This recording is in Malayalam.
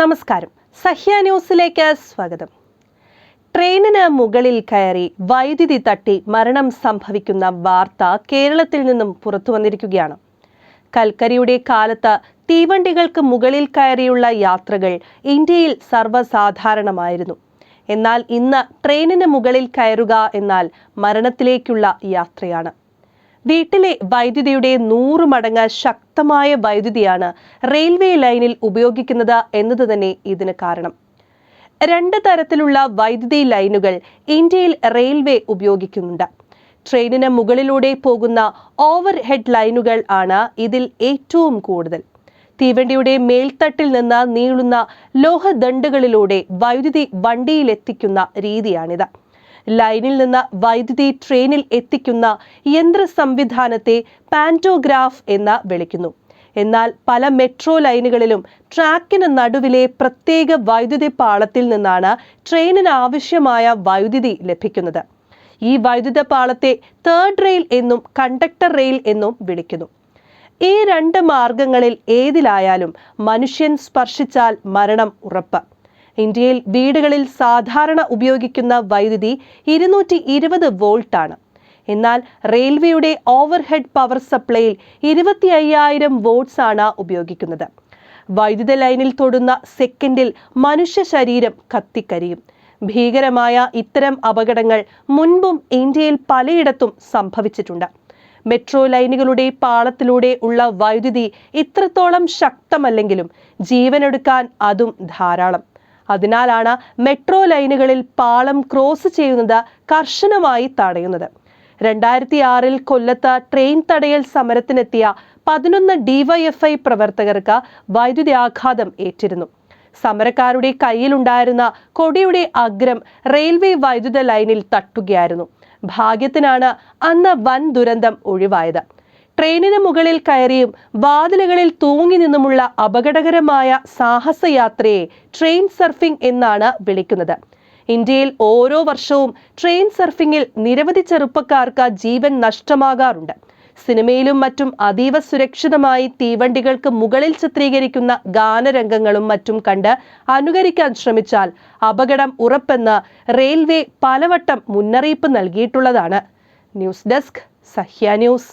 നമസ്കാരം. സഹ്യ ന്യൂസിലേക്ക് സ്വാഗതം. ട്രെയിനിന് മുകളിൽ കയറി വൈദ്യുതി തട്ടി മരണം സംഭവിക്കുന്ന വാർത്ത കേരളത്തിൽ നിന്നും പുറത്തു വന്നിരിക്കുകയാണ്. കൽക്കരിയുടെ കാലത്ത് തീവണ്ടികൾക്ക് മുകളിൽ കയറിയുള്ള യാത്രകൾ ഇന്ത്യയിൽ സർവ്വസാധാരണമായിരുന്നു. എന്നാൽ ഇന്ന് ട്രെയിനിന് മുകളിൽ കയറുക എന്നാൽ മരണത്തിലേക്കുള്ള യാത്രയാണ്. വീട്ടിലെ വൈദ്യുതിയുടെ 100 മടങ്ങ് ശക്തമായ വൈദ്യുതിയാണ് റെയിൽവേ ലൈനിൽ ഉപയോഗിക്കുന്നത് എന്നത് തന്നെ ഇതിന് കാരണം. 2 തരത്തിലുള്ള വൈദ്യുതി ലൈനുകൾ ഇന്ത്യയിൽ റെയിൽവേ ഉപയോഗിക്കുന്നുണ്ട്. ട്രെയിനിന് മുകളിലൂടെ പോകുന്ന ഓവർ ഹെഡ് ലൈനുകൾ ആണ് ഇതിൽ ഏറ്റവും കൂടുതൽ. തീവണ്ടിയുടെ മേൽത്തട്ടിൽ നിന്ന് നീളുന്ന ലോഹദണ്ഡുകളിലൂടെ വൈദ്യുതി വണ്ടിയിലെത്തിക്കുന്ന രീതിയാണിത്. ലൈനിൽ നിന്ന് വൈദ്യുതി ട്രെയിനിൽ എത്തിക്കുന്ന യന്ത്ര സംവിധാനത്തെ പാന്റോഗ്രാഫ് എന്ന് വിളിക്കുന്നു. എന്നാൽ പല മെട്രോ ലൈനുകളിലും ട്രാക്കിന് നടുവിലെ പ്രത്യേക വൈദ്യുതി പാളത്തിൽ നിന്നാണ് ട്രെയിനിന് ആവശ്യമായ വൈദ്യുതി ലഭിക്കുന്നത്. ഈ വൈദ്യുത പാളത്തെ തേർഡ് റെയിൽ എന്നും കണ്ടക്ടർ റെയിൽ എന്നും വിളിക്കുന്നു. ഈ 2 മാർഗങ്ങളിൽ ഏതിലായാലും മനുഷ്യൻ സ്പർശിച്ചാൽ മരണം ഉറപ്പ്. ഇന്ത്യയിൽ വീടുകളിൽ സാധാരണ ഉപയോഗിക്കുന്ന വൈദ്യുതി 220 വോൾട്ട് ആണ്. എന്നാൽ റെയിൽവേയുടെ ഓവർഹെഡ് പവർ സപ്ലൈയിൽ 25,000 വോൾട്ട്സ് ആണ് ഉപയോഗിക്കുന്നത്. വൈദ്യുത ലൈനിൽ തൊടുന്ന സെക്കൻഡിൽ മനുഷ്യ ശരീരം കത്തിക്കരിയും. ഭീകരമായ ഇത്തരം അപകടങ്ങൾ മുൻപും ഇന്ത്യയിൽ പലയിടത്തും സംഭവിച്ചിട്ടുണ്ട്. മെട്രോ ലൈനുകളുടെ പാളത്തിലൂടെ ഉള്ള വൈദ്യുതി ഇത്രത്തോളം ശക്തമല്ലെങ്കിലും ജീവനെടുക്കാൻ അതും ധാരാളം. അതിനാലാണ് മെട്രോ ലൈനുകളിൽ പാളം ക്രോസ് ചെയ്യുന്നത് കർശനമായി തടയുന്നത്. 2006 കൊല്ലത്ത് ട്രെയിൻ തടയൽ സമരത്തിനെത്തിയ 11 DYFI പ്രവർത്തകർക്ക് വൈദ്യുതി ആഘാതം ഏറ്റിരുന്നു. സമരക്കാരുടെ കയ്യിലുണ്ടായിരുന്ന കൊടിയുടെ അഗ്രം റെയിൽവേ വൈദ്യുത ലൈനിൽ തട്ടുകയായിരുന്നു. ഭാഗ്യത്തിനാണ് അന്ന് വൻ ദുരന്തം ഒഴിവായത്. ട്രെയിനിന് മുകളിൽ കയറിയും വാതിലുകളിൽ തൂങ്ങി നിന്നുമുള്ള അപകടകരമായ സാഹസയാത്രയെ ട്രെയിൻ സർഫിംഗ് എന്നാണ് വിളിക്കുന്നത്. ഇന്ത്യയിൽ ഓരോ വർഷവും ട്രെയിൻ സർഫിംഗിൽ നിരവധി ചെറുപ്പക്കാർക്ക് ജീവൻ നഷ്ടമാകാറുണ്ട്. സിനിമയിലും മറ്റും അതീവ സുരക്ഷിതമായി തീവണ്ടികൾക്ക് മുകളിൽ ചിത്രീകരിക്കുന്ന ഗാനരംഗങ്ങളും മറ്റും കണ്ട് അനുകരിക്കാൻ ശ്രമിച്ചാൽ അപകടം ഉറപ്പെന്ന് റെയിൽവേ പലവട്ടം മുന്നറിയിപ്പ് നൽകിയിട്ടുള്ളതാണ്. News desk, Sahya news.